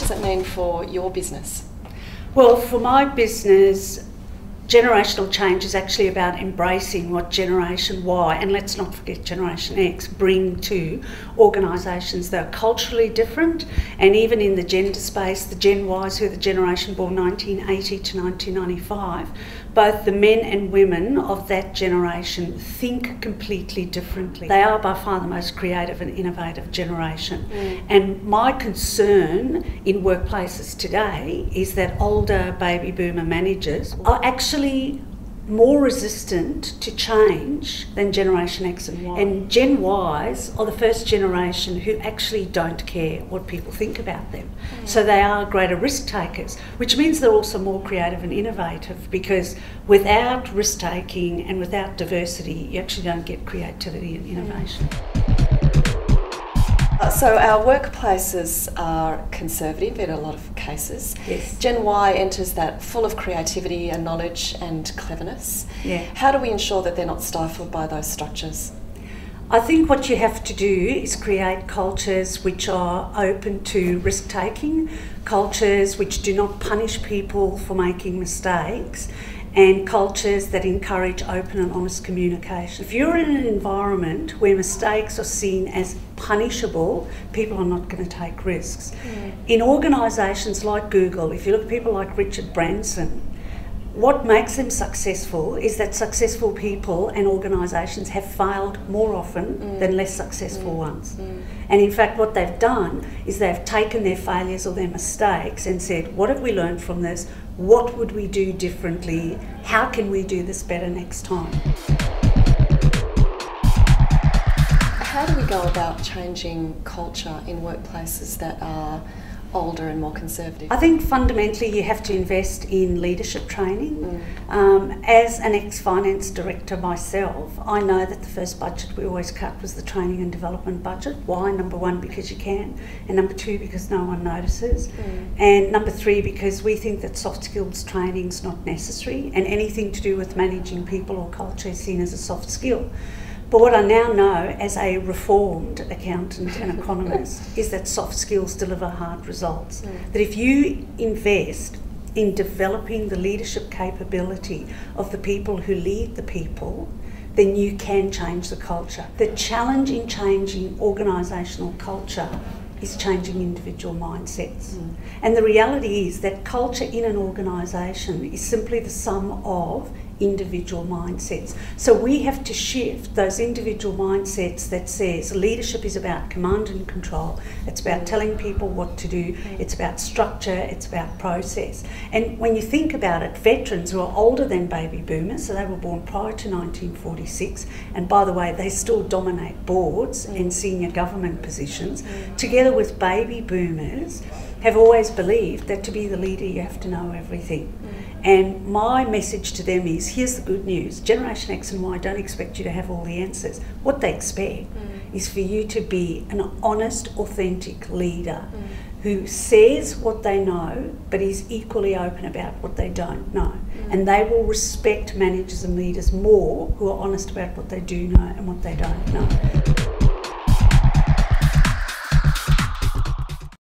does it mean for your business? Well, for my business, generational change is actually about embracing what Generation Y, and let's not forget Generation X, bring to organisations that are culturally different. And even in the gender space, the Gen Ys, who are the generation born 1980 to 1995, both the men and women of that generation think completely differently. They are by far the most creative and innovative generation. And my concern in workplaces today is that older baby boomer managers are actually more resistant to change than Generation X and Y. And Gen Ys are the first generation who actually don't care what people think about them. So they are greater risk takers, which means they're also more creative and innovative, because without risk taking and without diversity, you actually don't get creativity and innovation. So our workplaces are conservative in a lot of cases. Yes. Gen Y enters that full of creativity and knowledge and cleverness. Yeah. How do we ensure that they're not stifled by those structures? I think what you have to do is create cultures which are open to risk-taking, cultures which do not punish people for making mistakes, and cultures that encourage open and honest communication. If you're in an environment where mistakes are seen as punishable, people are not going to take risks. In organisations like Google, if you look at people like Richard Branson, what makes them successful is that successful people and organisations have failed more often than less successful ones. And in fact, what they've done is they've taken their failures or their mistakes and said, what have we learned from this? What would we do differently? How can we do this better next time? How do we go about changing culture in workplaces that are older and more conservative? I think fundamentally you have to invest in leadership training. As an ex-finance director myself, I know that the first budget we always cut was the training and development budget. Why? Number one, because you can, and number two, because no one notices, and number three, because we think that soft skills training is not necessary, and anything to do with managing people or culture is seen as a soft skill. But what I now know as a reformed accountant and economist is that soft skills deliver hard results. That if you invest in developing the leadership capability of the people who lead the people, then you can change the culture. The challenge in changing organisational culture is changing individual mindsets. And the reality is that culture in an organisation is simply the sum of individual mindsets. So we have to shift those individual mindsets that says leadership is about command and control, it's about telling people what to do, it's about structure, it's about process. And when you think about it, veterans who are older than baby boomers, so they were born prior to 1946, and by the way, they still dominate boards and senior government positions, together with baby boomers, have always believed that to be the leader you have to know everything. And my message to them is, here's the good news. Generation X and Y don't expect you to have all the answers. What they expect is for you to be an honest, authentic leader who says what they know, but is equally open about what they don't know. And they will respect managers and leaders more who are honest about what they do know and what they don't know.